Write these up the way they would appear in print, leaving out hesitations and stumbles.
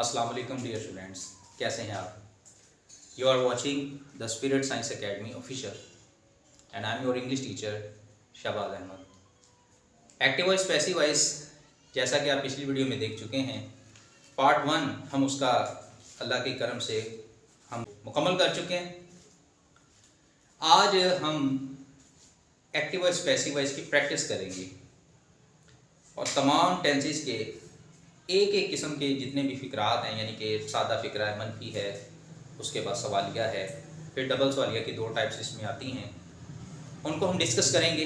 अस्सलाम वालेकुम dear students, कैसे हैं आप? You are watching the spirit science academy official and I am your English teacher Shahbaz Ahmad. Active voice passive voice, जैसा कि आप पिछली वीडियो में देख चुके हैं, पार्ट 1 हम उसका अल्लाह के करम से हम मुकम्मल कर चुके हैं। आज हम एक्टिव वॉइस पैसिव वॉइस की प्रैक्टिस करेंगे और तमाम टेंसेस के एक एक किस्म के जितने भी फ़िक्रात हैं, यानी कि सादा फ़िक्रा है, मनफी है, उसके बाद सवालिया है, फिर डबल सवालिया की 2 टाइप्स इसमें आती हैं, उनको हम डिस्कस करेंगे।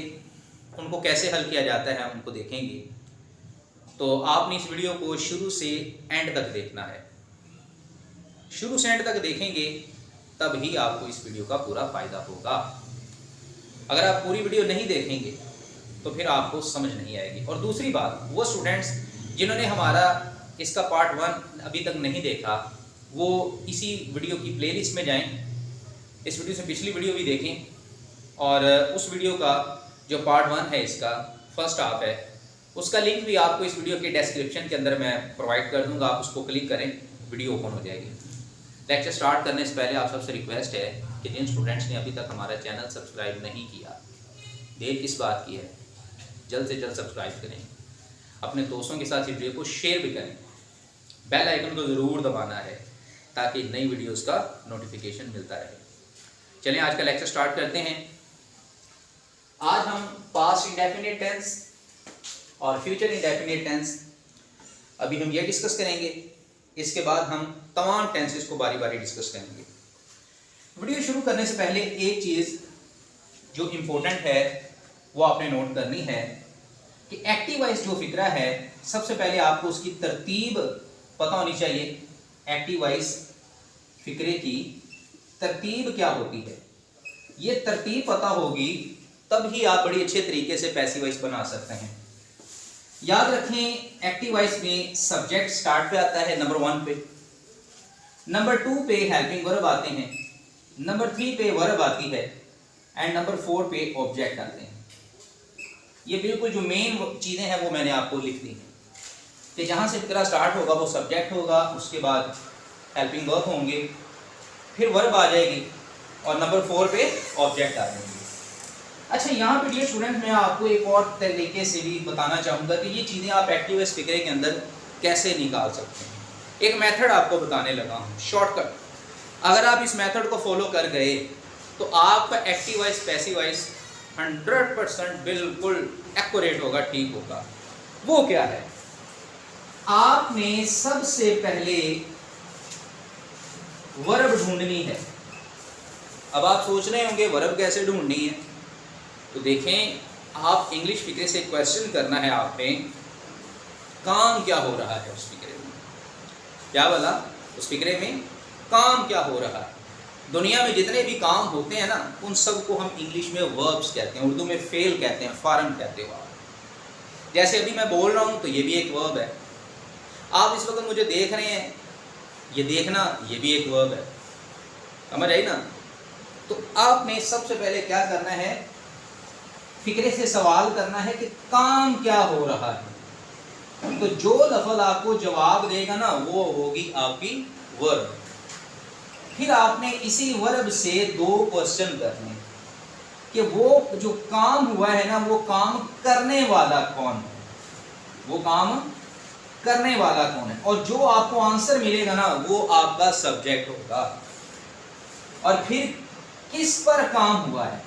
उनको कैसे हल किया जाता है उनको देखेंगे। तो आपने इस वीडियो को शुरू से एंड तक देखना है। शुरू से एंड तक देखेंगे तब ही आपको इस वीडियो का पूरा फ़ायदा होगा। अगर आप पूरी वीडियो नहीं देखेंगे तो फिर आपको समझ नहीं आएगी। और दूसरी बात, वो स्टूडेंट्स जिन्होंने हमारा इसका पार्ट 1 अभी तक नहीं देखा, वो इसी वीडियो की प्लेलिस्ट में जाएं, इस वीडियो से पिछली वीडियो भी देखें और उस वीडियो का जो पार्ट 1 है, इसका फर्स्ट हाफ है, उसका लिंक भी आपको इस वीडियो के डिस्क्रिप्शन के अंदर मैं प्रोवाइड कर दूंगा। आप उसको क्लिक करें, वीडियो ओपन हो जाएगी। लेक्चर स्टार्ट करने से पहले आप सबसे रिक्वेस्ट है कि जिन स्टूडेंट्स ने अभी तक हमारा चैनल सब्सक्राइब नहीं किया, देर किस बात की है, जल्द से जल्द सब्सक्राइब करें, अपने दोस्तों के साथ इस वीडियो को शेयर भी करें, बेल आइकन को ज़रूर दबाना है ताकि नई वीडियोस का नोटिफिकेशन मिलता रहे। चलिए आज का लेक्चर स्टार्ट करते हैं। आज हम पास्ट इंडेफिनिट टेंस और फ्यूचर इंडेफिनिट टेंस अभी हम ये डिस्कस करेंगे। इसके बाद हम तमाम टेंसेस को बारी बारी डिस्कस करेंगे। वीडियो शुरू करने से पहले एक चीज़ जो इम्पोर्टेंट है वो आपने नोट करनी है कि एक्टिव वॉइस जो फिक्रा है, सबसे पहले आपको उसकी तरतीब पता होनी चाहिए। एक्टिव वॉइस फिक्रे की तरतीब क्या होती है, ये तरतीब पता होगी तब ही आप बड़ी अच्छे तरीके से पैसिव वॉइस बना सकते हैं। याद रखें, एक्टिव वॉइस में सब्जेक्ट स्टार्ट पे आता है नंबर 1 पे, नंबर 2 पे हेल्पिंग वर्ब आते हैं, नंबर 3 पे वर्ब आती है एंड नंबर 4 पे ऑब्जेक्ट आते हैं। ये बिल्कुल जो मेन चीज़ें हैं वो मैंने आपको लिख दी हैं कि जहाँ से फिक्रा स्टार्ट होगा वो सब्जेक्ट होगा, उसके बाद हेल्पिंग वर्ब होंगे, फिर वर्ब आ जाएगी और नंबर 4 पे ऑब्जेक्ट आ जाएंगे। अच्छा, यहाँ पे डियर स्टूडेंट मैं आपको एक और तरीके से भी बताना चाहूँगा कि ये चीज़ें आप एक्टिव वॉइस फिक्रे के अंदर कैसे निकाल सकते हैं। एक मेथड आपको बताने लगा हूँ, शॉर्टकट। अगर आप इस मेथड को फॉलो कर गए तो आपका एक्टिव वॉइस पैसिव वॉइस 100% बिल्कुल एक्यूरेट होगा, ठीक होगा। वो क्या है, आपने सबसे पहले वर्ब ढूंढनी है। अब आप सोच रहे होंगे वर्ब कैसे ढूंढनी है, तो देखें, आप इंग्लिश फिक्रे से क्वेश्चन करना है आपने, काम क्या हो रहा है उस फिक्रे में। क्या बोला, उस फिक्रे में काम क्या हो रहा है। दुनिया में जितने भी काम होते हैं ना, उन सब को हम इंग्लिश में वर्ब्स कहते हैं, उर्दू में फेल कहते हैं, फार्म कहते हो आप। जैसे अभी मैं बोल रहा हूँ तो ये भी एक वर्ब है। आप इस वक्त मुझे देख रहे हैं, ये देखना ये भी एक वर्ब है, समझ आई ना। तो आपने सबसे पहले क्या करना है, फिक्रे से सवाल करना है कि काम क्या हो रहा है। तो जो लफ्ज़ आपको जवाब देगा ना वो होगी आपकी वर्ब। फिर आपने इसी वर्ब से 2 क्वेश्चन करने कि वो जो काम हुआ है ना, वो काम करने वाला कौन है, वो काम करने वाला कौन है। और जो आपको आंसर मिलेगा ना वो आपका सब्जेक्ट होगा। और फिर किस पर काम हुआ है,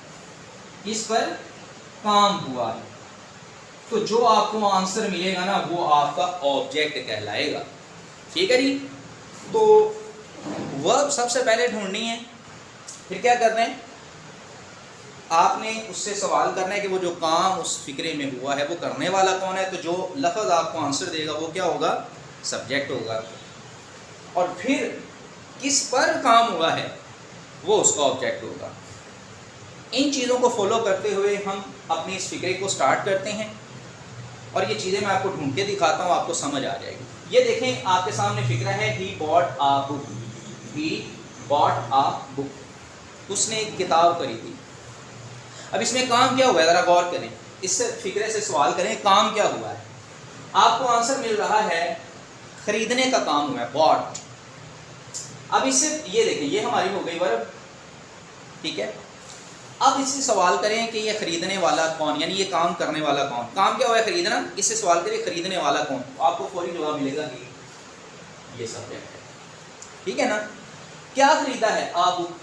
किस पर काम हुआ है, तो जो आपको आंसर मिलेगा ना वो आपका ऑब्जेक्ट कहलाएगा। ठीक है जी। तो वर्ब सबसे पहले ढूंढनी है, फिर क्या करना है, आपने उससे सवाल करना है कि वो जो काम उस फिक्रे में हुआ है वो करने वाला कौन है। तो जो लफ्ज़ आपको आंसर देगा वो क्या होगा, सब्जेक्ट होगा। और फिर किस पर काम हुआ है वो उसका ऑब्जेक्ट होगा। इन चीज़ों को फॉलो करते हुए हम अपनी इस फिक्रे को स्टार्ट करते हैं और ये चीज़ें मैं आपको ढूंढ के दिखाता हूँ, आपको समझ आ जाएगी। ये देखें, आपके सामने फिक्रा है, he bought a book, he bought a book, उसने एक किताब खरीदी। अब इसमें काम क्या हुआ है, ज़रा गौर करें, इससे फिक्रे से सवाल करें काम क्या हुआ है। आपको आंसर मिल रहा है खरीदने का काम हुआ है, बॉट। अब इससे ये देखें, ये हमारी हो गई वर्ब, ठीक है। अब इससे सवाल करें कि ये खरीदने वाला कौन, यानी ये काम करने वाला कौन। काम क्या हुआ है? खरीदना। इससे सवाल करें खरीदने वाला कौन, तो आपको फौरी जवाब मिलेगा कि ये सब्जेक्ट है, ठीक है ना। क्या खरीदा है? आप,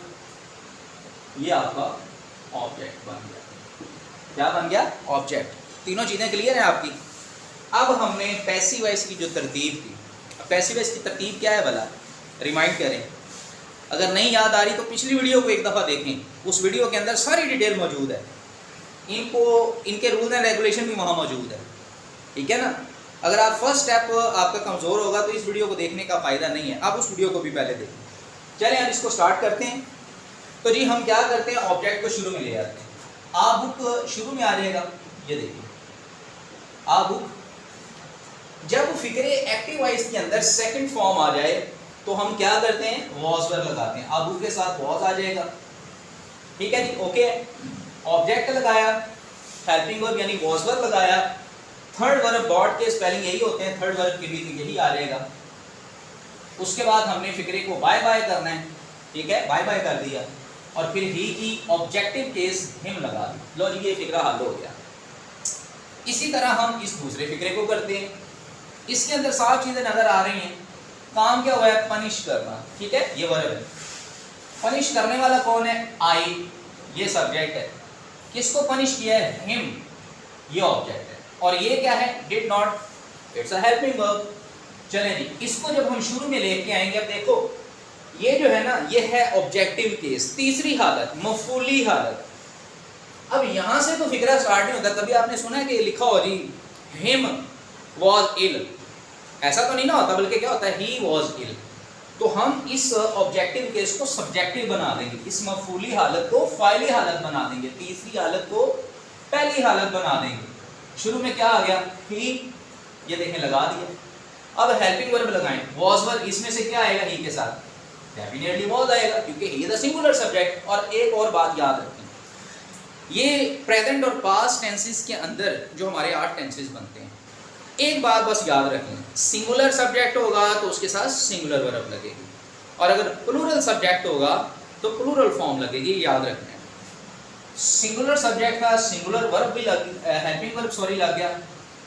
ये आपका ऑब्जेक्ट बन गया। क्या बन गया? ऑब्जेक्ट। तीनों चीजें क्लियर है आपकी। अब हमने पैसिव वॉइस की जो तरतीब थी, पैसिव वॉइस की तरतीब क्या है भला, रिमाइंड करें। अगर नहीं याद आ रही तो पिछली वीडियो को एक दफ़ा देखें, उस वीडियो के अंदर सारी डिटेल मौजूद है, इनके रूल्स एंड रेगुलेशन भी वहाँ मौजूद है, ठीक है ना। अगर आप फर्स्ट स्टेप आपका कमज़ोर होगा तो इस वीडियो को देखने का फ़ायदा नहीं है, आप उस वीडियो को भी पहले देखें। चलें अब इसको स्टार्ट करते हैं। तो जी हम क्या करते हैं, ऑब्जेक्ट को शुरू में ले आते हैं। आ बुक शुरू में आ जाएगा, ये देखिए आ बुक। जब फिक्रे एक्टिव वॉइस के अंदर सेकंड फॉर्म आ जाए तो हम क्या करते हैं, वॉज वर्ब लगाते हैं। आ बुक के साथ वॉज आ जाएगा, ठीक है जी, ओके। ऑब्जेक्ट लगाया, हेल्पिंग वर्ब यानी वॉज वर्ब लगाया। थर्ड वर्ब बॉट के स्पेलिंग यही होते हैं, थर्ड वर्ब के भी यही आ जाएगा। उसके बाद हमने फिक्रे को बाय बाय करना है, ठीक है, बाय बाय कर दिया। और फिर ही की ऑब्जेक्टिव केस हिम लगा दी। लो जी ये फिक्रा हल हो गया। इसी तरह हम इस दूसरे फिक्रे को करते हैं। इसके अंदर साफ चीजें नजर आ रही हैं। काम क्या हुआ है, पनिश करना, ठीक है, ये वर्ब है। पनिश करने वाला कौन है, आई, ये सब्जेक्ट है। किसको पनिश किया है, हिम, ये ऑब्जेक्ट है। और ये क्या है, did not, it's a helping verb. चलें जी, इसको जब हम शुरू में लेके आएंगे, अब देखो ये जो है ना, ये है ऑब्जेक्टिव केस, तीसरी हालत, मफूली हालत। अब यहां से तो फिक्रा स्टार्ट नहीं होता। कभी आपने सुना है कि लिखा हो जी हिम वॉज इल, ऐसा तो नहीं ना होता, बल्कि क्या होता है, ही वॉज इल। तो हम इस ऑब्जेक्टिव केस को सब्जेक्टिव बना देंगे, इस मफूली हालत को फाइली हालत बना देंगे, तीसरी हालत को पहली हालत बना देंगे। शुरू में क्या आ गया, ही, ये देखें लगा दिया। अब हेल्पिंग वर्ब लगाएं, वॉज वर्ब, इसमें से क्या आएगा, ही के साथ डेफिनेटली वॉज आएगा, क्योंकि he is a singular subject. और एक और बात याद रखें, ये प्रेजेंट और पास्ट टेंसेस के अंदर जो हमारे 8 टेंसेस बनते हैं, एक बात बस याद रखें, सिंगुलर सब्जेक्ट होगा तो उसके साथ सिंगुलर वर्ब लगेगी, और अगर प्लूरल सब्जेक्ट होगा तो प्लूरल फॉर्म लगेगी, याद रखना है। सिंगुलर सब्जेक्ट का सिंगुलर वर्ब भी हेल्पिंग वर्ब सॉरी लग गया।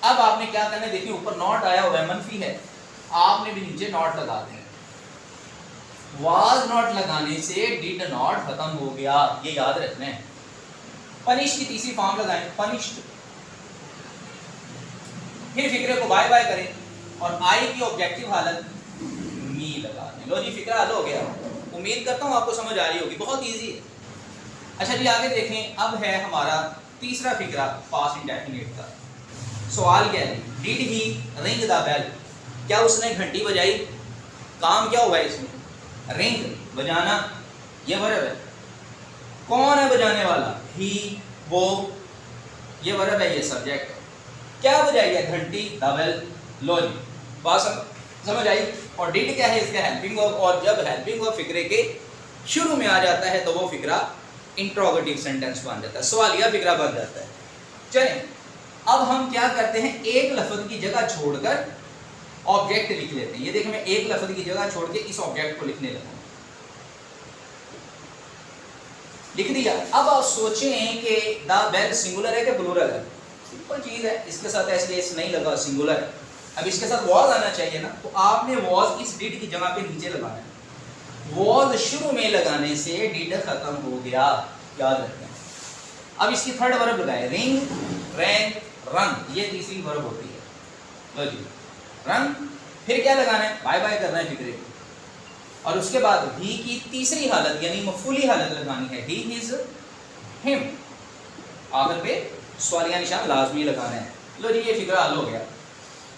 अब आपने क्या करना है, देखिए ऊपर नॉट आया हुआ है, मनफी है, आपने भी नीचे नॉट लगा देना। वाज नॉट लगाने से डिड नॉट खत्म हो गया, ये याद रखना है। पनिश की तीसरी फॉर्म लगाएं, पनिश्ड। फिर फिक्रे को बाय बाय करें और आई की ऑब्जेक्टिव हालत मी लगा दें। लो जी फिक्रा हल हो गया। उम्मीद करता हूँ आपको समझ आ रही होगी, बहुत इजी है। अच्छा जी आगे देखें, अब है हमारा तीसरा फिक्रा पास्ट इंडेफिनिट का। सवाल क्या है, did he ring the bell, क्या उसने घंटी बजाई। काम क्या हुआ है इसमें, रिंग, बजाना, ये वर्ब है। कौन है बजाने वाला, ही, वो, ये वर्ब है, ये सब्जेक्ट है। क्या बजाई है, घंटी, द बेल। लो जी बात समझ आई। और डिड क्या है, इसका हेल्पिंग वर्ब, और जब हेल्पिंग वर्ब फिक्रे के शुरू में आ जाता है तो वो फिक्रा इंट्रोगेटिव सेंटेंस बन जाता है, सवालिया फिक्रा बन जाता है। चलें अब हम क्या करते हैं, एक लफ्ज की जगह छोड़कर ऑब्जेक्ट लिख लेते हैं। ये देखिए मैं एक लफ्ज की जगह छोड़ के इस ऑब्जेक्ट को लिखने लगा, लिख दिया। अब आप सोचें कि द बेल सिंगुलर है कि प्लूरल है। सिंपल चीज है, इसके साथ एस नहीं लगा, सिंगुलर है। अब इसके साथ वॉज आना चाहिए ना, तो आपने वॉज इस डिड की जगह पे नीचे लगाना है। वॉज शुरू में लगाने से डिड खत्म हो गया, याद रखना। अब इसकी थर्ड वर्ब लगाए, रिंग, रैंग, रन, ये तीसरी वर्ब होती है। लो जी रन, फिर क्या लगाना है, बाय बाय करना है फिक्रे को। और उसके बाद ही की तीसरी हालत यानी मफूली हालत लगानी है, ही इज हिम। आखिर पे सवालिया निशान लाजमी लगाना है। लो जी ये फिक्रा हल हो गया।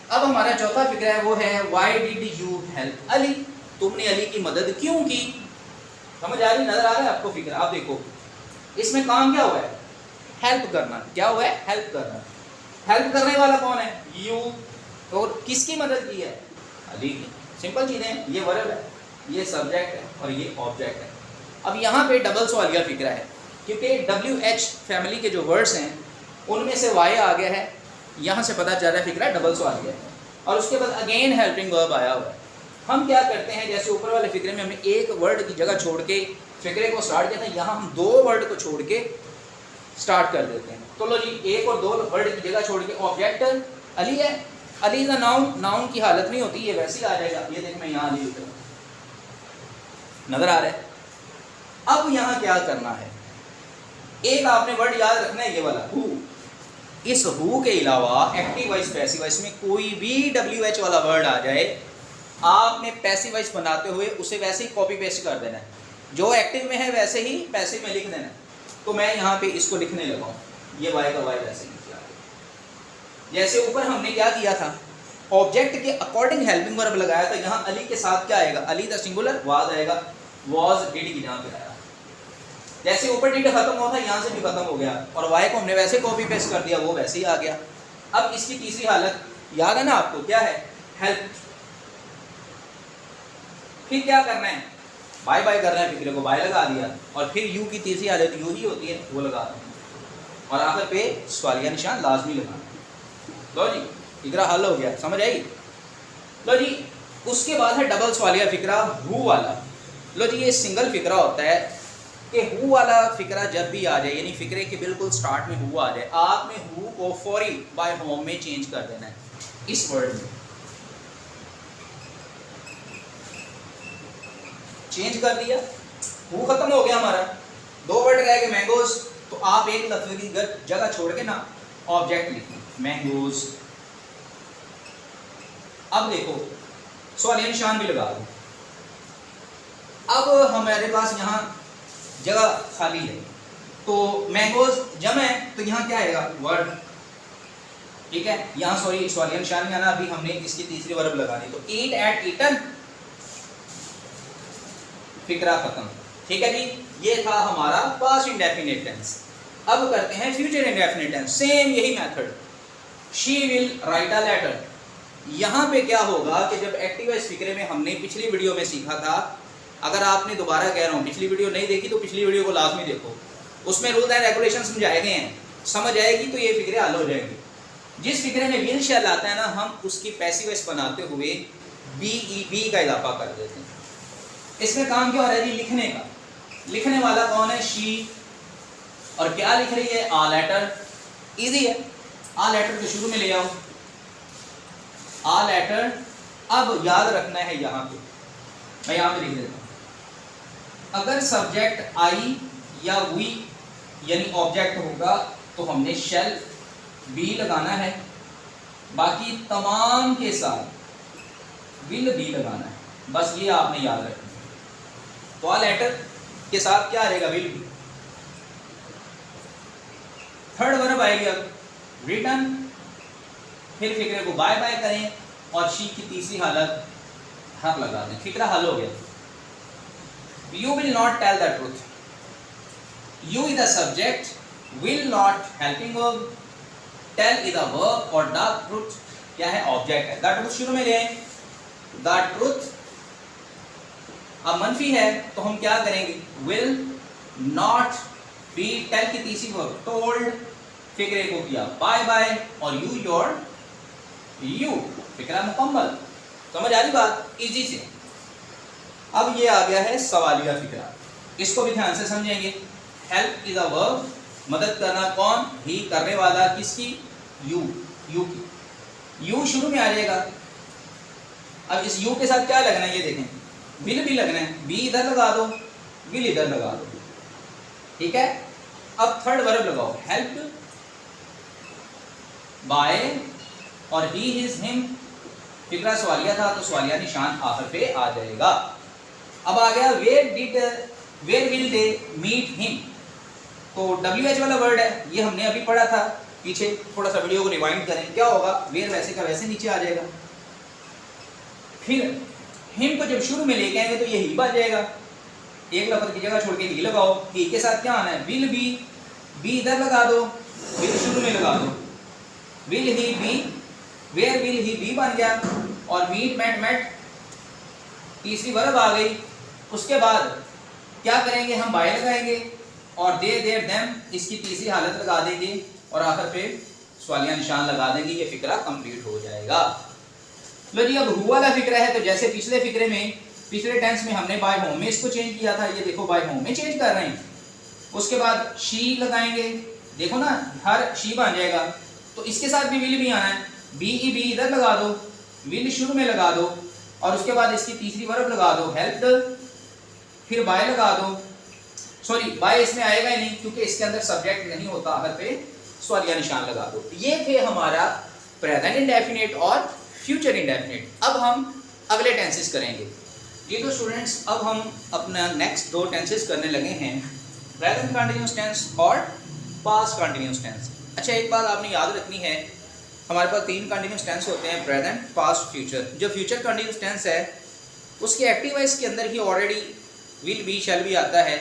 अब हमारा चौथा फिक्रा है, वो है why did you help Ali, तुमने अली की मदद क्यों की। समझ आ रही, नजर आ रहा है आपको फिक्रा। आप देखो इसमें काम क्या हुआ है, हेल्प करना। क्या हुआ है, हेल्प करना। हेल्प करने वाला कौन है, यू। और किसकी मदद की है, अली की। सिंपल चीजें, ये वर्ब है, ये सब्जेक्ट है और ये ऑब्जेक्ट है। अब यहाँ पे डबल सवालिया फिक्रा है, क्योंकि WH फैमिली के जो वर्ड्स हैं उनमें से वाई आ गया है, यहाँ से पता चल रहा है फिक्रा डबल सवालिया है। और उसके बाद अगेन हेल्पिंग वर्ब आया हुआ है। हम क्या करते हैं, जैसे ऊपर वाले फिक्रे में हमने एक वर्ड की जगह छोड़ के फिक्रे को स्टार्ट किया था, यहाँ हम 2 वर्ड को छोड़ के स्टार्ट कर देते हैं। तो लो जी, एक और 2 वर्ड की जगह छोड़ के ऑब्जेक्ट अली है, अली का नाउन, नाउन की हालत नहीं होती, ये वैसे ही आ जाएगा। ये देख मैं यहाँ अली लिख रहा हूँ, नजर आ रहा है। अब यहाँ क्या करना है, एक आपने वर्ड याद रखना है, ये वाला हु। इस हु के अलावा एक्टिव वॉइस पैसिव वॉइस में कोई भी WH वाला वर्ड आ जाए, आपने पैसिव वॉइस बनाते हुए उसे वैसे ही कॉपी पेस्ट कर देना है, जो एक्टिव में है वैसे ही पैसिव में लिख देना है। तो मैं यहाँ पे इसको लिखने लगा हूँ, ये वाई का वाई वैसे लिख दिया। जैसे ऊपर हमने क्या किया था, ऑब्जेक्ट के अकॉर्डिंग हेल्पिंग वर्ब लगाया था, यहाँ अली के साथ क्या आएगा, अली द सिंगुलर, वाज आएगा, वाज डिड की जहाँ पे आया। जैसे ऊपर डिड खत्म हुआ था, यहाँ से भी खत्म हो गया, और वाई को हमने वैसे कॉपी पेस्ट कर दिया, वो वैसे ही आ गया। अब इसकी तीसरी हालत याद है ना आपको, क्या है, हेल्प। फिर क्या करना है, बाय बाय करना है, फिक्रे को बाय लगा दिया, और फिर यू की तीसरी हालत यू ही होती है, वो लगा दें, और आखिर पे सवालिया निशान लाजमी लगाना है। लो जी, फिक्रा हल हो गया, समझ आई। लो जी, उसके बाद है डबल सवालिया फिक्रा, हु वाला। लो जी, ये सिंगल फिक्रा होता है कि हु वाला फिक्रा जब भी आ जाए, यानी फिक्रे के बिल्कुल स्टार्ट में हु आ जाए, आपने हु को फौरी बाय होम में चेंज कर देना है, इस वर्ड में चेंज कर दिया। हु खत्म हो गया हमारा, 2 वर्ड रह गए मैंगोज, तो आप एक लफ्ज की जगह छोड़ के ना ऑब्जेक्ट लिखें, मैंगोज। अब देखो सवालिया निशान भी लगा दो। अब हमारे पास यहाँ जगह खाली है, तो मैंगोज जमा है, तो यहाँ क्या आएगा, वर्ड। ठीक है, यहाँ सॉरी सवालिया निशान में आना, अभी हमने इसकी तीसरी वर्ब लगानी, तो ईट एट ईटन, फिक्रा खत्म। ठीक है जी, ये था हमारा पास्ट इंडेफिनिट टेंस। अब करते हैं फ्यूचर इंडेफिनिट टेंस, सेम यही method. She will write a letter. यहाँ पे क्या होगा कि जब एक्टिव वॉइस फिक्रे में हमने पिछली वीडियो में सीखा था, अगर आपने दोबारा कह रहा हूँ पिछली वीडियो नहीं देखी तो पिछली वीडियो को लाजमी देखो, उसमें रूल एंड रेगुलेशन समझाए गए हैं, समझ आएगी तो ये फिक्रे हल हो जाएंगी। जिस फिक्रे में विल शैल आता है ना, हम उसकी पैसिव वॉइस बनाते हुए बी का इजाफा कर देते हैं। इसमें काम क्या हो रहा है जी, लिखने का। लिखने वाला कौन है, शी, और क्या लिख रही है, आ लेटर। इजी है, आ लेटर को शुरू में ले आओ, आ लेटर। अब याद रखना है यहाँ पे, मैं यहाँ पे लिख देता हूँ, अगर सब्जेक्ट आई या वी यानी ऑब्जेक्ट होगा तो हमने शेल बी लगाना है, बाकी तमाम के साथ विल बी लगाना है, बस ये आपने याद रखना है। तो आ लेटर के साथ क्या रहेगा, विल बी। थर्ड वर्ब आएगी अब रिटर्न, फिर फिक्रे को बाय बाय करें, और शी की तीसरी हालत हक लगा दें, फिक्रा हल हो गया। You will not tell the truth. You is the subject, will not helping verb, tell is the verb, और the truth क्या है, ऑब्जेक्ट है। The truth शुरू में ले आए, the truth अब मनफी है तो हम क्या करेंगे, will not be, tell की तीसरी वर्ब told, फिक्रे को किया बाय बाय, और you your you, फिक्रा मुकम्मल। समझ आ रही बात, इजी से। अब ये आ गया है सवालिया फिक्रा, इसको भी ध्यान से समझेंगे। हेल्प इज अ वर्ब, मदद करना कौन, ही, करने वाला किसकी, यू, यू की। यू शुरू में आ जाएगा। अब इस यू के साथ क्या लगना है, ये देखें, विल भी लगना है, बी इधर लगा दो, विल इधर लगा दो। ठीक है, अब थर्ड वर्ब लगाओ, हेल्प बाय, और ही हिज हिम, फिक्रा सवालिया था तो सवालिया निशान आखिर पे आ जाएगा। अब आ गया where will they meet him, तो WH वाला वर्ड है, ये हमने अभी पढ़ा था पीछे, थोड़ा सा वीडियो को रिवाइंड करें, क्या होगा, वेयर वैसे का वैसे नीचे आ जाएगा। फिर हिम को जब शुरू में लेके आएंगे तो ये ही बन जाएगा, एक लफ्ज की जगह छोड़ के ही लगाओ, ही के साथ क्या आना है, विल बी इधर लगा दो, विल शुरू में लगा दो, will he be, where will he be बन गया, और मीट मेट तीसरी वर्ब आ गई। उसके बाद क्या करेंगे, हम बाय लगाएंगे, और दे देर देम इसकी तीसरी हालत लगा देंगे, और आखिर पे सवालिया निशान लगा देंगे, ये फिक्रा कंप्लीट हो जाएगा। लो जी, अब हु वाला फिक्रा है तो जैसे पिछले फिक्रे में, पिछले टेंस में हमने बाय होम में इसको चेंज किया था, ये देखो बाय होम में चेंज कर रहे हैं। उसके बाद शी लगाएंगे, देखो ना हर शी बन जाएगा। तो इसके साथ भी विल भी आना है, बी ई बी इधर लगा दो, विल शुरू में लगा दो, और उसके बाद इसकी तीसरी वर्ब लगा दो हेल्प्ड, फिर बाय लगा दो। सॉरी बाय इसमें आएगा ही नहीं क्योंकि इसके अंदर सब्जेक्ट नहीं होता, अगर पे सवालिया निशान लगा दो। ये थे हमारा प्रेजेंट इंडेफिनिट और फ्यूचर इंडेफिनिट। अब हम अगले टेंसेस करेंगे। ये तो स्टूडेंट्स अब हम अपना नेक्स्ट दो टेंसेस करने लगे हैं, प्रेजेंट कंटीन्यूअस टेंस और पास्ट कंटीन्यूअस टेंस। अच्छा एक बात आपने याद रखनी है, हमारे पास तीन कंटीन्यूअस टेंस होते हैं, प्रेजेंट पास्ट फ्यूचर। जो फ्यूचर कंटीन्यूअस टेंस है उसके एक्टिव वाइज के अंदर ही already will be shall be आता है,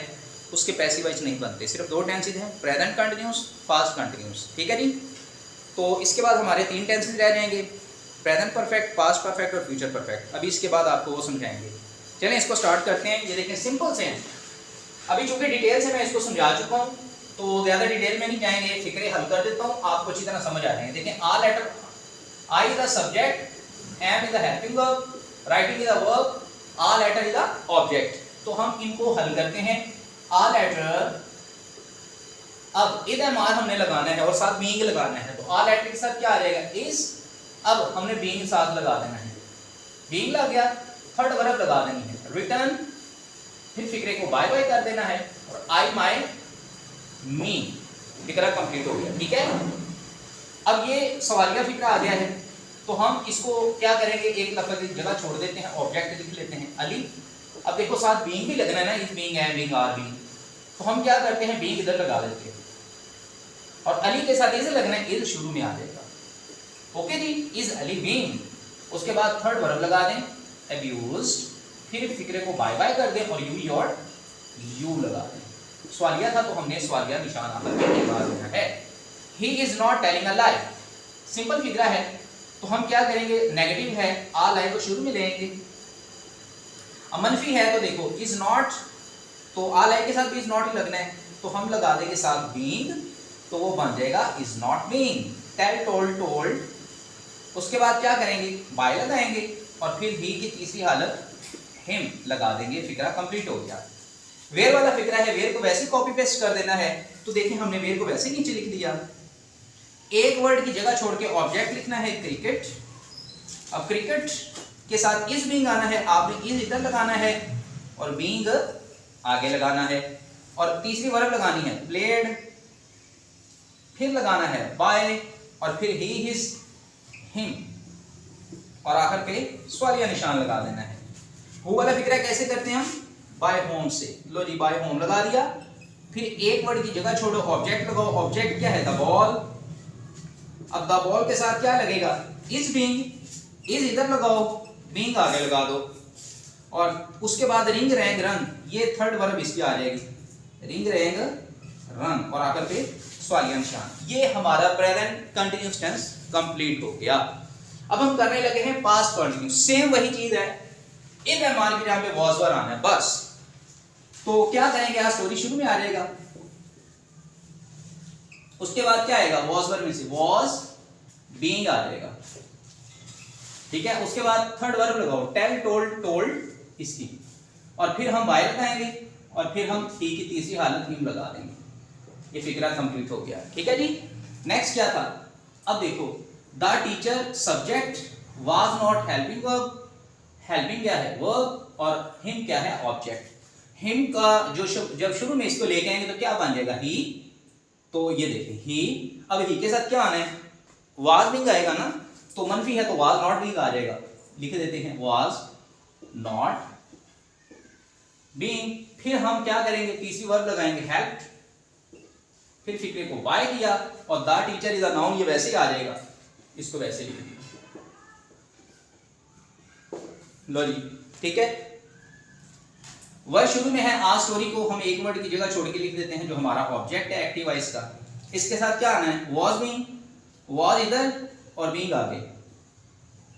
उसके पैसिव वाइज नहीं बनते। सिर्फ दो टेंसेज हैं, प्रेजेंट कंटीन्यूअस, पास्ट कंटीन्यूअस, ठीक है जी। तो इसके बाद हमारे तीन टेंसेज रह जाएंगे, प्रेजेंट परफेक्ट, पास्ट परफेक्ट और फ्यूचर परफेक्ट। अभी इसके बाद आपको वो समझाएंगे। चलें इसको स्टार्ट करते हैं। ये देखें सिंपल से हैं, अभी चूंकि डिटेल से मैं इसको समझा चुका हूँ तो ज़्यादा डिटेल में नहीं जाएंगे, फिक्रे हल कर देता हूँ, आपको अच्छी तरह समझ आ जाएंगे। देखें a letter, I is the subject, am is the helping verb, writing is the verb, a letter is the object. तो हम इनको हल करते हैं। आ लेटर, अब इध एम आर हमने लगाना है और साथ बीइंग लगाना है, तो आ लेटर के साथ क्या आ जाएगा इज, अब हमने बीइंग साथ लगा देना है, बीइंग लग गया, थर्ड वर्ब लगा देनी है, रिटर्न, फिर फिक्रे को बाय बाय कर देना है, और आई माई मी, फिक्रा कंप्लीट हो गया, ठीक है। अब ये सवालिया फिक्रा आ गया है, तो हम इसको क्या करेंगे, एक लफ्ज़ की जगह छोड़ देते हैं, ऑब्जेक्ट लिख लेते हैं अली। अब देखो साथ बीइंग भी लगना है ना, is being, am being, are being, तो हम क्या करते हैं बीइंग इधर लगा देते हैं, और अली के साथ इज लगना है, इज शुरू में आ जाएगा, ओके जी, इज अली बीइंग। उसके बाद थर्ड वर्ब लगा दें अब्यूज्ड, फिर फिक्रे को बाय बाय कर दें और यू योर यू लगा दें। सवालिया था तो हमने सवालिया निशान आकर के निकाल देना है। He is not telling a lie, simple फिक्रा है, तो हम क्या करेंगे, नेगेटिव है, आ लाई को शुरू में लेंगे। अब मनफी है तो देखो इज नॉट, तो आ लाई के साथ भी इज नॉट ही लगना है, तो हम लगा देंगे साथ बीइंग, तो वो बन जाएगा is not being. Tell, told, told, उसके बाद क्या करेंगे बाय लगाएंगे, और फिर ही की तीसरी हालत हिम लगा देंगे, फिक्रा कंप्लीट हो गया। वेयर वाला फिक्रा है, वेयर को वैसे कॉपी पेस्ट कर देना है, तो देखिए हमने वेयर को वैसे नीचे लिख दिया, एक वर्ड की जगह छोड़ के ऑब्जेक्ट लिखना है क्रिकेट। अब क्रिकेट के साथ इज बीइंग आना है, आपने इज इधर लगाना है और बीइंग आगे लगाना है, और तीसरी वर्ब लगानी है प्लेड, फिर लगाना है बाय, और फिर ही हिज हिम, और आखिर पे सवालिया निशान लगा देना है। हु वाला फिक्रा कैसे करते हैं हम, बाय होम से। लो जी बाय होम लगा दिया, फिर एक वर्ड की जगह छोड़ो ऑब्जेक्ट लगाओ, ऑब्जेक्ट क्या है द बॉल। अब द बॉल के साथ क्या लगेगा इज बीइंग, इज इधर लगाओ, बीइंग आगे लगा दो, और उसके बाद रिंग रैंग रंग, ये थर्ड वर्ब इसकी आ जाएगी, रिंग रैंग रंग, और आकर पे सवालिया निशान। ये हमारा प्रेजेंट कंटीन्यूअस टेंस कंप्लीट हो गया। अब हम करने लगे हैं पास्ट कंटीन्यूअस, सेम वही चीज है, इफ एमआर की जगह पे वाज वर आना है बस। तो क्या करेंगे, आज स्टोरी शुरू में आ जाएगा, उसके बाद क्या आएगा वाज वर में से वाज बीइंग आ जाएगा, ठीक है। उसके बाद थर्ड वर्ब लगाओ टेल, टोल्ड, टोल्ड इसकी, और फिर हम बाय लगाएंगे, और फिर हम ही की तीसरी हालत हिम लगा देंगे, ये फिक्रा कंप्लीट हो गया, ठीक है जी। नेक्स्ट क्या था, अब देखो the teacher subject, was not helping verb, helping क्या है वर्ब, और हिम क्या है ऑब्जेक्ट। हिम का जो जब शुरू में इसको लेके आएंगे तो क्या बन जाएगा ही, तो ये देखिए ही, अब ही के साथ क्या आना है वाज बीइंग आएगा ना, तो मनफी है तो वाज नॉट बीइंग आ जाएगा, लिख देते हैं वाज नॉट बीइंग। फिर हम क्या करेंगे तीसरी वर्ब लगाएंगे हेल्प, फिर फिक्रे को बाय किया, और the teacher is a noun, ये वैसे ही आ जाएगा, इसको वैसे लिख दिया, लो जी ठीक है। वर्ड शुरू में है, आज स्टोरी को हम एक वर्ड की जगह छोड़ के लिख देते हैं, जो हमारा ऑब्जेक्ट है एक्टिव वॉइस का, इसके साथ क्या आना है वाज बीइंग, वाज इधर और बीइंग आगे,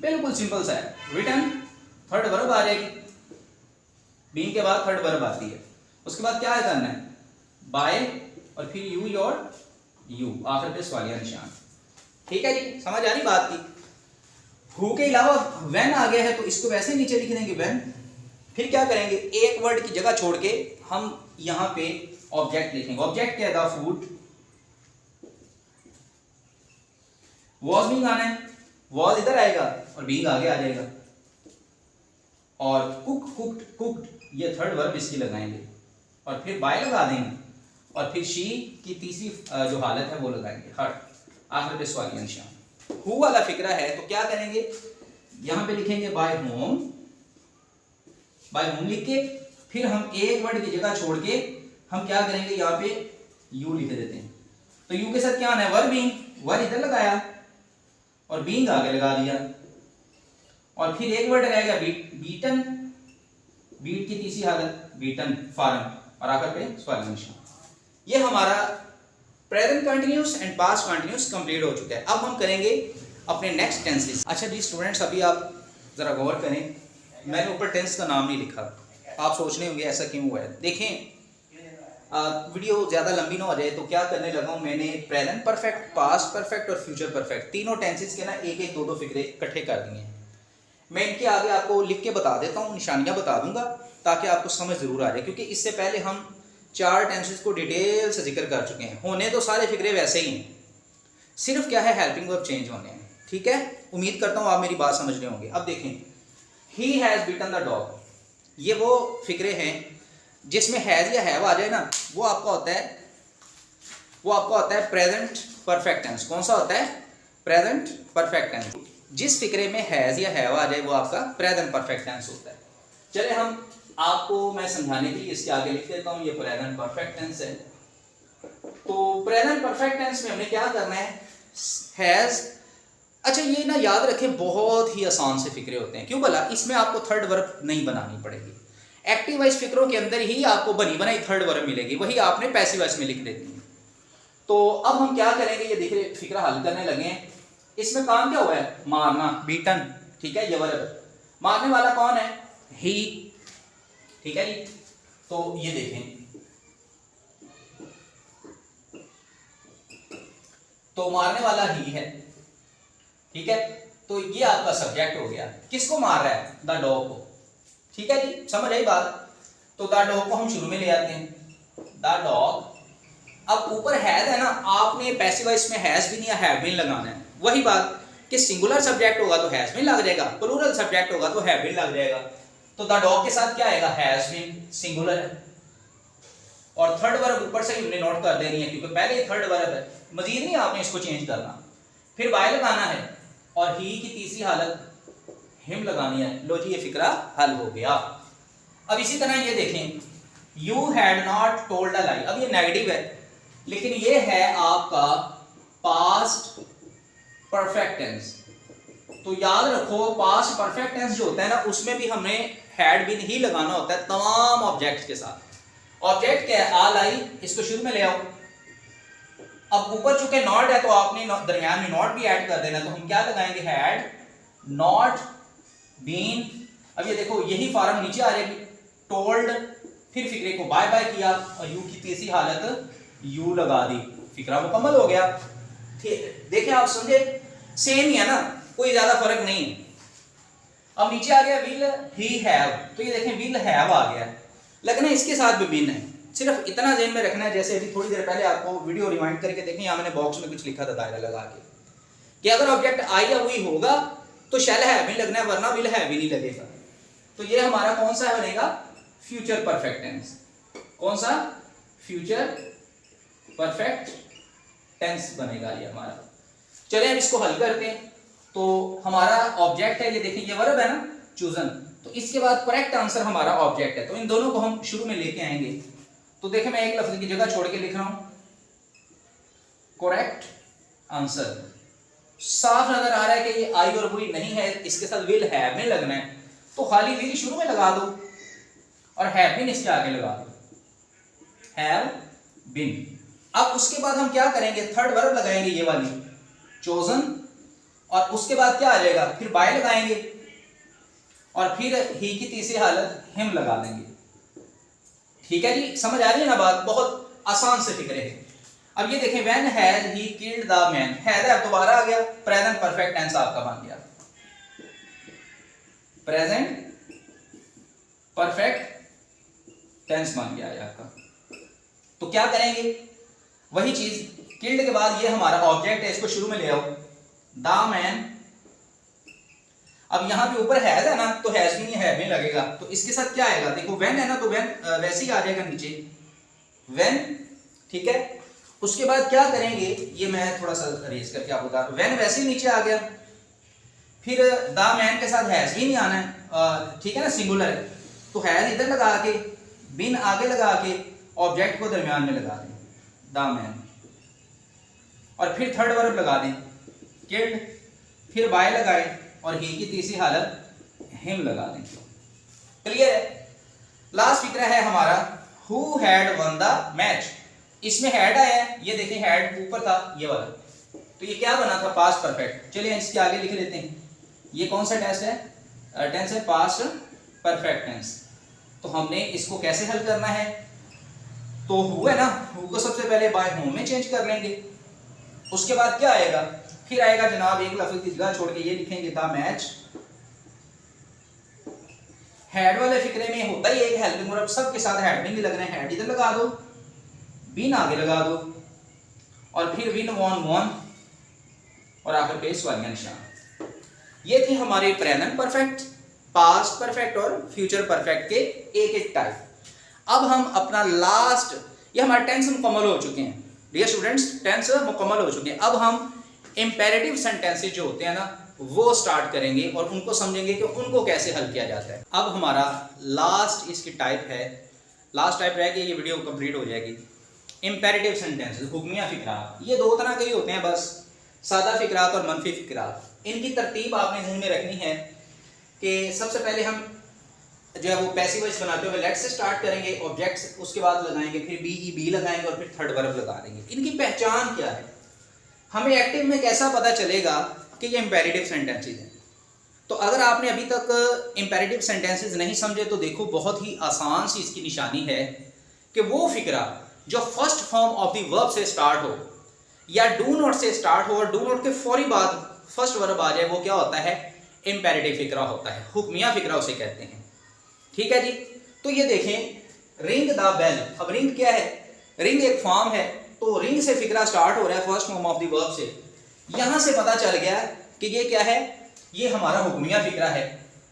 बिल्कुल सिंपल सा है। रिटर्न थर्ड वर्ब आ जाएगी, बीइंग के बाद थर्ड वर्ब आती है, उसके बाद क्या करना है बाय, और फिर यू योर यू, आखिर पे सवालिया निशान, ठीक है जी। समझ आ रही बात की। हु के अलावा व्हेन आ गया है तो इसको वैसे ही नीचे लिख देंगे व्हेन। फिर क्या करेंगे, एक वर्ड की जगह छोड़ के हम यहां पे ऑब्जेक्ट लिखेंगे। ऑब्जेक्ट क्या है, द फूड वॉज बीइंग आना है, वॉज इधर आएगा और बीइंग आगे आ जाएगा। और कुक कुक्ड कुक्ड ये थर्ड वर्ब इसकी लगाएंगे और फिर बाय लगा देंगे और फिर शी की तीसरी जो हालत है वो लगाएंगे हर, आखिर पे सवालिया निशान। हु वाला फिक्रा है तो क्या करेंगे, यहां पे लिखेंगे बाय होम, बाय होम लिख के फिर हम एक वर्ड की जगह छोड़ के हम क्या करेंगे, यहाँ पे यू लिख देते हैं। तो यू के साथ क्या आना है, वर्ब बीइंग, वर्ब इधर लगाया और बीइंग आगे लगा दिया और फिर एक वर्ड रहेगा बीटन, बीट की तीसरी हालत बीटन फार्म और आखिर पे सवालिया निशान। ये हमारा present continuous and past continuous complete हो चुका है। अब हम करेंगे अपने नेक्स्ट टेंसेस। अच्छा जी स्टूडेंट्स, अभी आप जरा गौर करें, मैंने ऊपर टेंस का नाम नहीं लिखा, आप सोच रहे होंगे ऐसा क्यों हुआ है। देखें वीडियो ज़्यादा लंबी ना हो जाए तो क्या करने लगा हूँ, मैंने प्रेजेंट परफेक्ट, पास्ट परफेक्ट और फ्यूचर परफेक्ट तीनों टेंसेस के ना एक एक दो दो फिक्रे इकट्ठे कर दिए हैं। मैं इनके आगे आपको लिख के बता देता हूँ, निशानियाँ बता दूंगा ताकि आपको समझ ज़रूर आ जाए, क्योंकि इससे पहले हम 4 टेंसेस को डिटेल से जिक्र कर चुके हैं। होने तो सारे फिक्रे वैसे ही हैं, सिर्फ क्या है हेल्पिंग वर्ब चेंज होने हैं। ठीक है, उम्मीद करता हूँ आप मेरी बात समझ रहे होंगे। अब देखें, he has beaten the dog, ये वो फिक्रे हैं जिसमें हैज़ या हैव आ जाए ना, वो आपका होता है प्रेजेंट परफेक्ट टेंस। कौन सा होता है, प्रेजेंट परफेक्ट टेंस। जिस फिक्रे में हैज़ या हैव आ जाए वो आपका प्रेजेंट परफेक्ट टेंस होता है। चले हम आपको मैं समझाने के लिए इसके आगे लिख देता हूँ, ये प्रेजेंट परफेक्ट टेंस है। तो प्रेजेंट परफेक्ट टेंस में हमने क्या करना है, हैज़। अच्छा ये ना याद रखें, बहुत ही आसान से फिक्रे होते हैं। क्यों भला, इसमें आपको थर्ड वर्ब नहीं बनानी पड़ेगी। एक्टिव वॉइस फिक्रों के अंदर ही आपको बनी बनाई थर्ड वर्ब मिलेगी, वही आपने पैसिव वॉइस में लिख देती है। तो अब हम क्या करेंगे, ये देख रहे फिक्रा हल करने लगे हैं। इसमें काम क्या हुआ है, मारना, बीटन। ठीक है, ये वर्ब, मारने वाला कौन है, ही। ठीक है जी, तो ये देखें, तो मारने वाला ही है। ठीक है, तो ये आपका सब्जेक्ट हो गया। किसको मार रहा है, द डॉग को। ठीक है जी, समझ आई बात। तो द डॉग को हम शुरू में ले आते हैं, द डॉग। अब ऊपर हैज है ना, आपने पैसिव वॉइस में हैज भी नहीं या हैव बीन लगाना है। वही बात कि सिंगुलर सब्जेक्ट होगा तो हैज बीन लग जाएगा, प्लूरल सब्जेक्ट होगा तो हैव बीन लग जाएगा। तो द डॉग के साथ क्या आएगा, हैज बीन, सिंगुलर है। और थर्ड वर्ब ऊपर से ही हमने नोट कर देनी है, क्योंकि पहले ही थर्ड वर्ब है, मजीद नहीं आपने इसको चेंज करना। फिर बाय लगाना है और ही की तीसरी हालत हिम लगानी है। लो जी, ये फिक्रा हल हो गया। अब इसी तरह ये देखें, you had not told a lie. अब ये नेगेटिव है, लेकिन ये है आपका पास्ट परफेक्ट टेंस। तो याद रखो, पास्ट परफेक्ट टेंस जो होता है ना, उसमें भी हमें हैड बीन ही लगाना होता है तमाम ऑब्जेक्ट्स के साथ। ऑब्जेक्ट क्या है, आ लाई, इसको शुरू में ले आओ। अब ऊपर चूंकि नॉट है तो आपने दरमियान में नॉट भी ऐड कर देना। तो हम क्या लगाएंगे, हैड नॉट बीन। अब ये देखो, यही फॉर्म नीचे आ जाएगी, टोल्ड, फिर फिक्रे को बाय बाय किया और यू की तीसरी हालत यू लगा दी, फिक्रा मुकम्मल हो गया। देखें आप समझे, सेम ही है ना, कोई ज्यादा फर्क नहीं है। अब नीचे आ गया विल ही हैव, तो ये देखें विल हैव आ गया, लेकिन इसके साथ भी बीन है। सिर्फ इतना ध्यान में रखना है, जैसे अभी थोड़ी देर पहले आपको वीडियो रिमाइंड करके देखें, यहाँ मैंने बॉक्स में कुछ लिखा था दायरा लगा के, कि अगर ऑब्जेक्ट आई या हुई होगा तो शैल हैव भी लगना है, वरना विल हैव भी नहीं लगेगा। तो ये हमारा कौन सा बनेगा, फ्यूचर परफेक्ट टेंस। कौन सा, फ्यूचर परफेक्ट टेंस बनेगा ये हमारा। चलिए अब इसको हल करते हैं। तो हमारा ऑब्जेक्ट है, ये देखिए ये वर्ब है ना, चूजन। तो इसके बाद करेक्ट आंसर हमारा ऑब्जेक्ट है, तो इन दोनों को हम शुरू में लेके आएंगे। तो देखिए मैं एक लफ्ज की जगह छोड़ के लिख रहा हूं करेक्ट आंसर। साफ नजर आ रहा है कि ये आई और हुई नहीं है, इसके साथ विल हैव में लगना है, तो खाली विल शुरू में लगा दो और हैव बीन इसके आगे लगा दो, हैव बीन। अब उसके बाद हम क्या करेंगे, थर्ड वर्ब लगाएंगे, ये वाली चोजन, और उसके बाद क्या आ जाएगा, फिर बाय लगाएंगे और फिर ही की तीसरी हालत हिम लगा देंगे। ठीक है जी, समझ आ रही है ना बात, बहुत आसान से फिक्रे है। अब ये देखें, when has he killed the man, has अब दोबारा आ गया, प्रेजेंट परफेक्ट टेंस आपका बन गया। प्रेजेंट परफेक्ट टेंस बन गया है आपका। तो क्या करेंगे, वही चीज, किल्ड के बाद ये हमारा ऑब्जेक्ट है, इसको शुरू में ले आओ, द मैन। अब यहाँ पे ऊपर हैज है ना, तो हैज भी नहीं है में लगेगा, तो इसके साथ क्या आएगा, देखो व्हेन है ना, तो व्हेन वैसे ही आ जाएगा नीचे व्हेन, ठीक है। उसके बाद क्या करेंगे, ये मैं थोड़ा सा अरेंज करके आपको बता, व्हेन वैसे ही नीचे आ गया, फिर द मैन के साथ हैज भी नहीं आना है, ठीक है ना, सिंगुलर है, तो हैज इधर लगा के, बिन आगे लगा के, ऑब्जेक्ट को दरमियान में लगा दें, द मैन, और फिर थर्ड वर्ब लगा दें किल्ड, फिर बाय लगाए, और ही की तीसरी हालत हिम लगा दें। क्लियर है। लास्ट फिक्रा है हमारा who had one the match. इसमें हैड आया है, ये देखिए हैड ऊपर था ये वाला, तो ये क्या बना था, पास्ट परफेक्ट। चलिए इसके आगे लिख लेते हैं, ये कौन सा टेंस है, टेंस है पास्ट परफेक्ट टेंस। तो हमने इसको कैसे हल करना है, तो हु है ना, हु को सबसे पहले बाय होम में चेंज कर लेंगे, उसके बाद क्या आएगा, फिर आएगा जनाब एक लफ्ज की जगह छोड़ के ये लिखेंगे द मैच। हेड वाले फिक्रे में होता ही एक हेल्पिंग वर्ब, सबके साथ हेड में भी लगना है, हेड इधर लगा दो, बिन आगे लगा दो, और फिर विन वॉन वॉन, और आखिर पे सवालिया निशान। ये थी हमारे प्रेजेंट परफेक्ट, पास्ट परफेक्ट और फ्यूचर परफेक्ट के एक एक टाइप। अब हम अपना लास्ट, ये हमारे टेंस मुकम्मल हो चुके हैं डियर स्टूडेंट्स, टेंस मुकम्मल हो चुके हैं। अब हम इंपेरेटिव सेंटेंसेस जो होते हैं ना, वो स्टार्ट करेंगे और उनको समझेंगे कि उनको कैसे हल किया जाता है। अब हमारा लास्ट इसकी टाइप है, लास्ट टाइप रह गई, ये वीडियो कंप्लीट हो जाएगी। इंपेरेटिव सेंटेंसेस, हुक्मिया फिक्रात, ये दो तरह के ही होते हैं बस, सादा फिक्रात और मनफी फिक्रात। इनकी तरतीब आपने ध्यान में रखनी है कि सबसे पहले हम जो है वो पैसिव वॉइस बनाते हुए लेट से स्टार्ट करेंगे, ऑब्जेक्ट्स उसके बाद लगाएंगे, फिर बी लगाएंगे और फिर थर्ड वर्ब लगा देंगे। इनकी पहचान क्या है, हमें एक्टिव में कैसा पता चलेगा कि ये इंपेरेटिव सेंटेंसेस हैं। तो अगर आपने अभी तक इंपेरेटिव सेंटेंसेस नहीं समझे तो देखो बहुत ही आसान सी इसकी निशानी है कि वो फिक्रा जो first form of the verb से स्टार्ट हो या डू नॉट से स्टार्ट हो और डू नॉट के फौरी बाद फर्स्ट वर्ब आ जाए, वो क्या होता है, इंपेरेटिव फिक्रा होता है, हुक्मिया फिक्रा उसे कहते हैं। ठीक है जी। तो ये देखें रिंग द बेल, अब रिंग क्या है, रिंग एक फॉर्म है, तो रिंग से फिक्रा स्टार्ट हो रहा है first form of the verb से। यहां से पता चल गया कि ये क्या है, ये हमारा हुक्मिया फिक्रा है।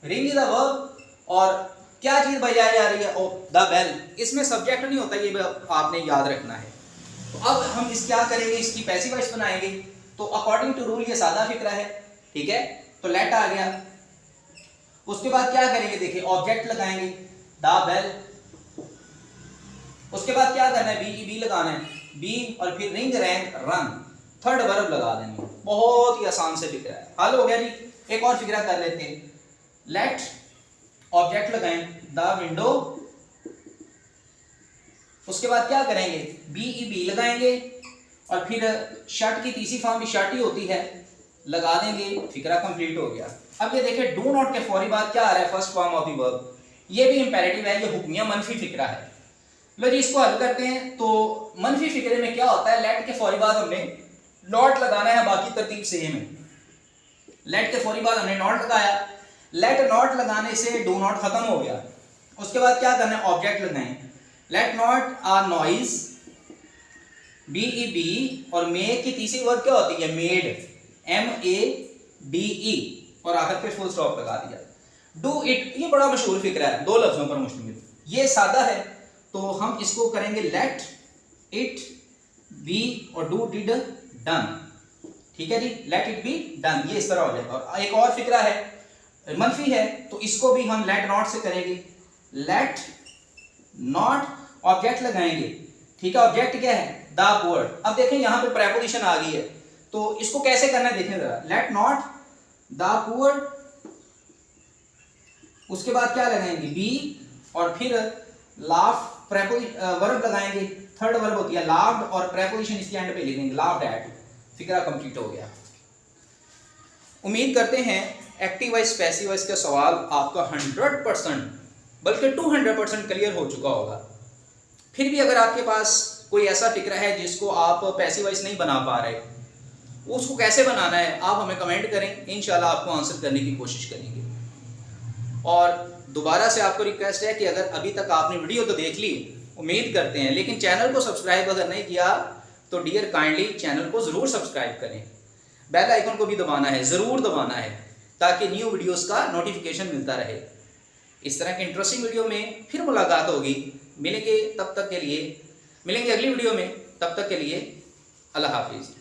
रिंग इज द वर्ब और क्या चीज बजाई जा रही है, द बेल, इसमें सब्जेक्ट नहीं होता, ये आपने याद रखना है। तो अब हम इस क्या करेंगे, इसकी पैसिव वॉइस बनाएंगे। तो अकॉर्डिंग टू रूल ये सादा फिक्रा है, ठीक है। तो लेट आ गया, उसके बाद क्या करेंगे, देखिए ऑब्जेक्ट लगाएंगे द बेल, उसके बाद क्या करना है, बी लगाना है, बी और फिर ring rank run, third verb लगा देंगे। बहुत ही आसान से फिक्रा है, हल हो गया जी। एक और फिक्रा कर लेते हैं, लेट ऑब्जेक्ट लगाएं द विंडो, उसके बाद क्या करेंगे, बी लगाएंगे और फिर शर्ट की तीसरी फॉर्म भी शर्ट ही होती है, लगा देंगे, फिक्रा कंप्लीट हो गया। अब ये देखिए डू नॉट के फौरी बाद क्या आ रहा है, first form of the verb, ये भी इंपेरेटिव है, ये हुक्मिया मनफी फिक्रा है। लो जी इसको हल करते हैं। तो मनफी फिक्रे में क्या होता है, लेट के फौरी बाद हमने नॉट लगाना है, बाकी तरतीब सेम है। लेट के फौरी बाद हमने नॉट लगाया, लेट नॉट लगाने से डू नॉट खत्म हो गया। उसके बाद क्या करना है, ऑब्जेक्ट लगाएं, let not a noise, be और मेक की तीसरी वर्ब क्या होती है, मेड, MADE, और आखिर पे फुल स्टॉप लगा दिया। डू इट, ये बड़ा मशहूर फिक्रा है, दो लफ्जों पर मुश्तमिल, ये सादा है, तो हम इसको करेंगे लेट इट बी और डू डिड डन, ठीक है जी, लेट इट बी डन, ये इस तरह हो जाएगा। और एक और फिक्रा है मनफी है, तो इसको भी हम लेट नॉट से करेंगे, लेट नॉट ऑब्जेक्ट लगाएंगे, ठीक है, ऑब्जेक्ट क्या है, द वर्ड। अब देखें यहां पे प्रेपोजिशन आ गई है, तो इसको कैसे करना है देखें जरा, लेट नॉट द वर्ड, उसके बाद क्या लगाएंगे, बी और फिर लाफ, वर्ब लगाएंगे, थर्ड वर्ब होती है लाफ्ड और प्रेपोजिशन इसके एंड पे लिखेंगे लाफ्ड एट, फिक्रा कंप्लीट हो गया। उम्मीद करते हैं एक्टिव वॉइस पैसिव वॉइस का सवाल आपका 100% बल्कि 200% क्लियर हो चुका होगा। फिर भी अगर आपके पास कोई ऐसा फिक्रा है जिसको आप पैसिव वॉइस नहीं बना पा रहे, उसको कैसे बनाना है आप हमें कमेंट करें, इंशाल्लाह आपको आंसर करने की कोशिश करेंगे। और दोबारा से आपको रिक्वेस्ट है कि अगर अभी तक आपने वीडियो तो देख ली, उम्मीद करते हैं, लेकिन चैनल को सब्सक्राइब अगर नहीं किया तो डियर काइंडली चैनल को ज़रूर सब्सक्राइब करें, बेल आइकन को भी दबाना है, ज़रूर दबाना है, ताकि न्यू वीडियोस का नोटिफिकेशन मिलता रहे। इस तरह के इंटरेस्टिंग वीडियो में फिर मुलाकात होगी। मिलेंगे अगली वीडियो में, तब तक के लिए अल्लाह हाफिज़।